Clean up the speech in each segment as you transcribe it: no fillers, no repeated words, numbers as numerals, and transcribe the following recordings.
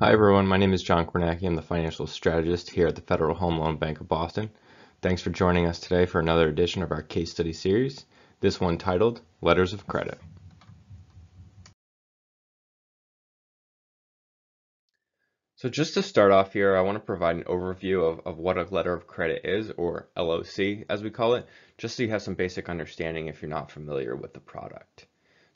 Hi everyone, my name is John Kornacki. I'm the financial strategist here at the Federal Home Loan Bank of Boston. Thanks for joining us today for another edition of our case study series, this one titled Letters of Credit. So just to start off here, I want to provide an overview of what a letter of credit is, or LOC as we call it, just so you have some basic understanding if you're not familiar with the product.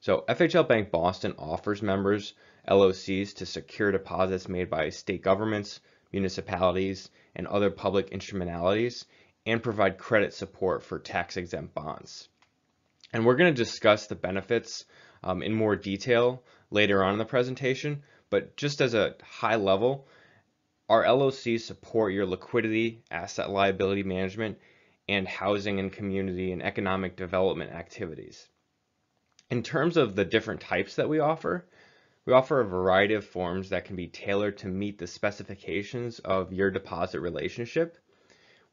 So FHLBank Boston offers members LOCs to secure deposits made by state governments, municipalities, and other public instrumentalities, and provide credit support for tax-exempt bonds. And we're going to discuss the benefits in more detail later on in the presentation, but just as a high level, our LOCs support your liquidity, asset liability management, and housing and community and economic development activities. In terms of the different types that we offer a variety of forms that can be tailored to meet the specifications of your deposit relationship,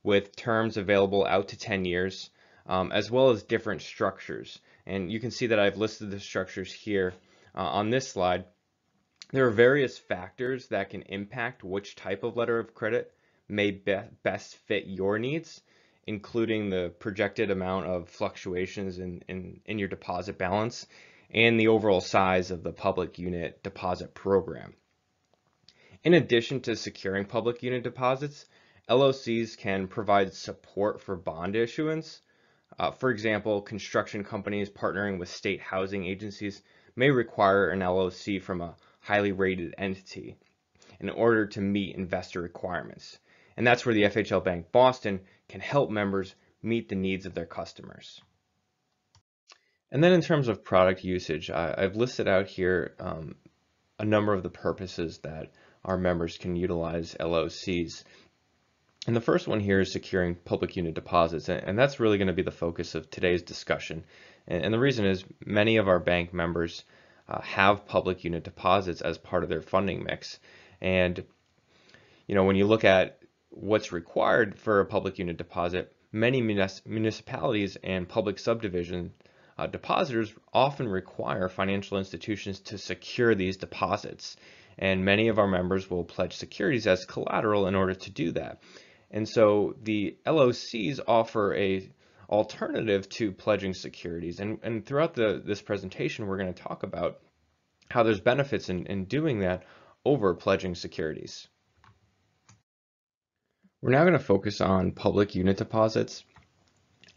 with terms available out to 10 years, as well as different structures. And you can see that I've listed the structures here on this slide. There are various factors that can impact which type of letter of credit may best fit your needs, including the projected amount of fluctuations in your deposit balance and the overall size of the public unit deposit program. In addition to securing public unit deposits, LOCs can provide support for bond issuance. For example, construction companies partnering with state housing agencies may require an LOC from a highly rated entity in order to meet investor requirements. And that's where the FHLBank Boston can help members meet the needs of their customers. And then in terms of product usage, I've listed out here a number of the purposes that our members can utilize LOCs. And the first one here is securing public unit deposits, and that's really going to be the focus of today's discussion. And the reason is many of our bank members have public unit deposits as part of their funding mix. And when you look at what's required for a public unit deposit, many municipalities and public subdivision depositors often require financial institutions to secure these deposits. And many of our members will pledge securities as collateral in order to do that. And so the LOCs offer a alternative to pledging securities. And throughout this presentation, we're going to talk about how there's benefits in doing that over pledging securities. We're now going to focus on public unit deposits.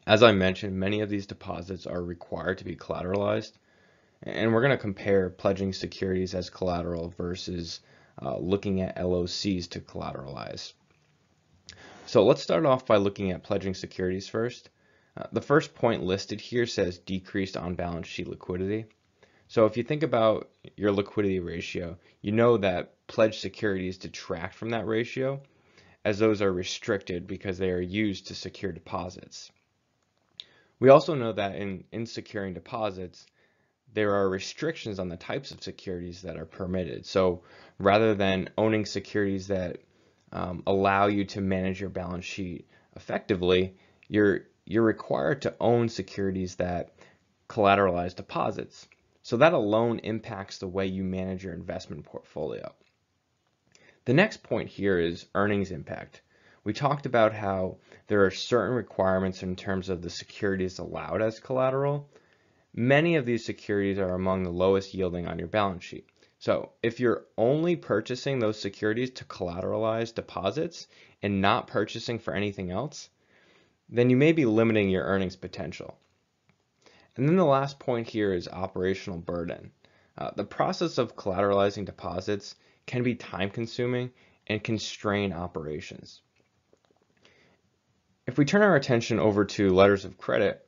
As I mentioned, many of these deposits are required to be collateralized. And we're going to compare pledging securities as collateral versus looking at LOCs to collateralize. So let's start off by looking at pledging securities first. The first point listed here says decreased on-balance sheet liquidity. So if you think about your liquidity ratio, you know that pledged securities detract from that ratio, as those are restricted because they are used to secure deposits. We also know that in securing deposits, there are restrictions on the types of securities that are permitted. So rather than owning securities that allow you to manage your balance sheet effectively, you're required to own securities that collateralize deposits. So that alone impacts the way you manage your investment portfolio. The next point here is earnings impact. We talked about how there are certain requirements in terms of the securities allowed as collateral. Many of these securities are among the lowest yielding on your balance sheet. So if you're only purchasing those securities to collateralize deposits and not purchasing for anything else, then you may be limiting your earnings potential. And then the last point here is operational burden. The process of collateralizing deposits can be time consuming and constrain operations. If we turn our attention over to letters of credit,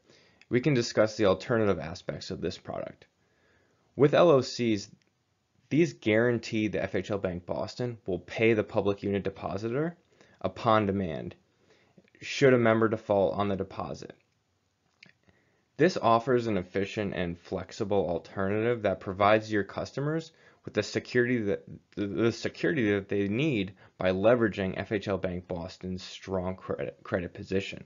we can discuss the alternative aspects of this product. With LOCs, these guarantee the FHLBank Boston will pay the public unit depositor upon demand, should a member default on the deposit. This offers an efficient and flexible alternative that provides your customers with the security that they need by leveraging FHLBank Boston's strong credit position.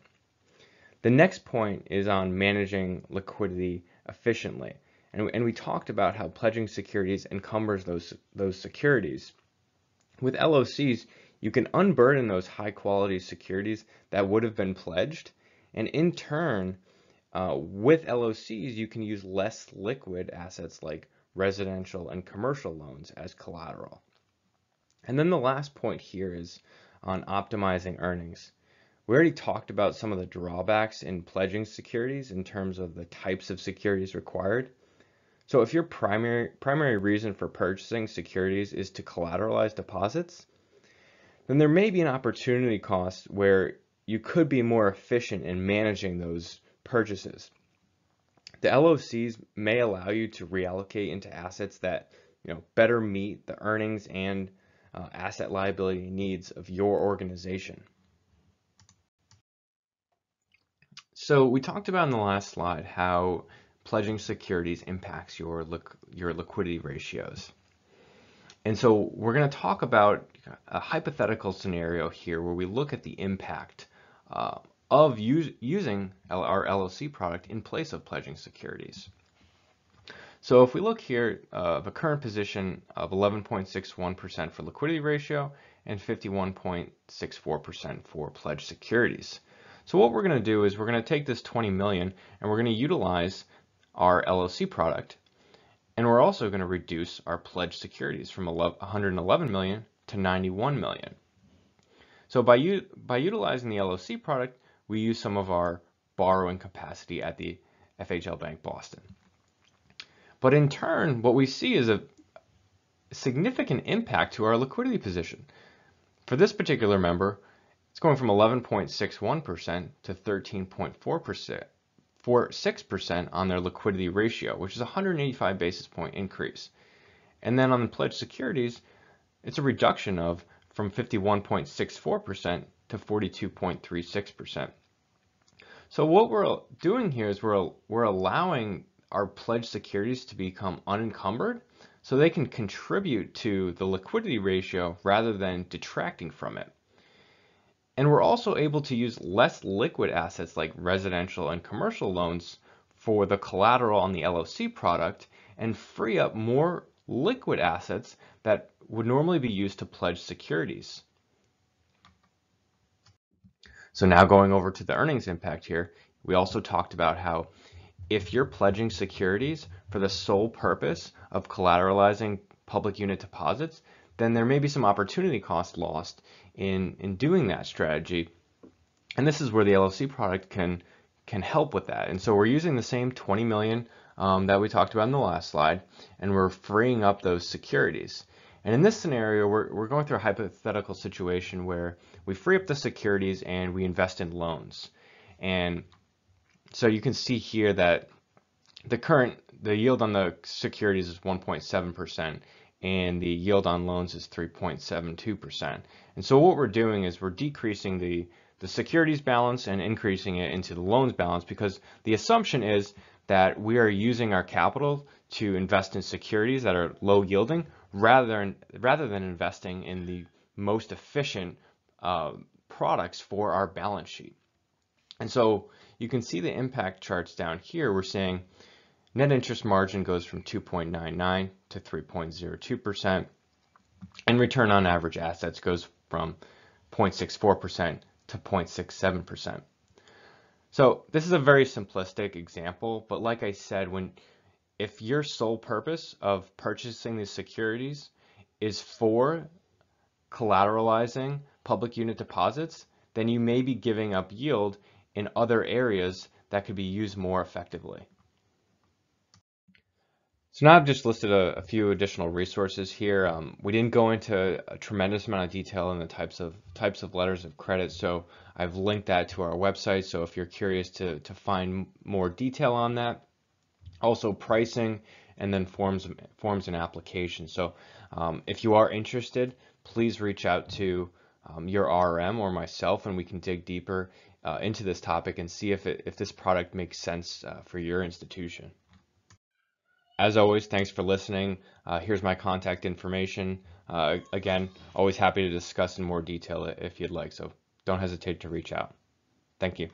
The next point is on managing liquidity efficiently. And we talked about how pledging securities encumbers those securities. With LOCs, you can unburden those high quality securities that would have been pledged, and in turn, with LOCs, you can use less liquid assets like residential and commercial loans as collateral. And then the last point here is on optimizing earnings. We already talked about some of the drawbacks in pledging securities in terms of the types of securities required. So if your primary reason for purchasing securities is to collateralize deposits, then there may be an opportunity cost where you could be more efficient in managing those purchases. The LOCs may allow you to reallocate into assets that better meet the earnings and asset liability needs of your organization. So we talked about in the last slide how pledging securities impacts your liquidity ratios. And so we're going to talk about a hypothetical scenario here where we look at the impact of using our LOC product in place of pledging securities. So if we look here, the current position of 11.61% for liquidity ratio and 51.64% for pledged securities. So what we're going to do is we're going to take this 20 million and we're going to utilize our LOC product, and we're also going to reduce our pledged securities from 111 million to 91 million. So by utilizing the LOC product, we use some of our borrowing capacity at the FHLBank Boston. But in turn, what we see is a significant impact to our liquidity position. For this particular member, it's going from 11.61% to 13.46% on their liquidity ratio, which is a 185 basis point increase. And then on the pledged securities, it's a reduction from 51.64% to 42.36%. So what we're doing here is we're allowing our pledged securities to become unencumbered so they can contribute to the liquidity ratio rather than detracting from it. And we're also able to use less liquid assets like residential and commercial loans for the collateral on the LOC product and free up more liquid assets that would normally be used to pledge securities. So now going over to the earnings impact here, we also talked about how if you're pledging securities for the sole purpose of collateralizing public unit deposits, then there may be some opportunity cost lost in doing that strategy. And this is where the LOC product can help with that. And so we're using the same 20 million that we talked about in the last slide, and we're freeing up those securities. And in this scenario, we're going through a hypothetical situation where we free up the securities and we invest in loans. And so you can see here that the yield on the securities is 1.7% and the yield on loans is 3.72%. And so what we're doing is we're decreasing the securities balance and increasing it into the loans balance, because the assumption is that we are using our capital to invest in securities that are low yielding rather than investing in the most efficient products for our balance sheet. And so you can see the impact charts down here. We're saying net interest margin goes from 2.99 to 3.02%, and return on average assets goes from 0.64% to 0.67%. So this is a very simplistic example, but like I said, if your sole purpose of purchasing these securities is for collateralizing public unit deposits, then you may be giving up yield in other areas that could be used more effectively. So now I've just listed a few additional resources here. We didn't go into a tremendous amount of detail in the types of letters of credit, so I've linked that to our website. So if you're curious to find more detail on that, also pricing, and then forms and applications. So if you are interested, please reach out to your RM or myself, and we can dig deeper into this topic and see if this product makes sense for your institution. As always, thanks for listening. Here's my contact information. Again, always happy to discuss in more detail if you'd like, so don't hesitate to reach out. Thank you.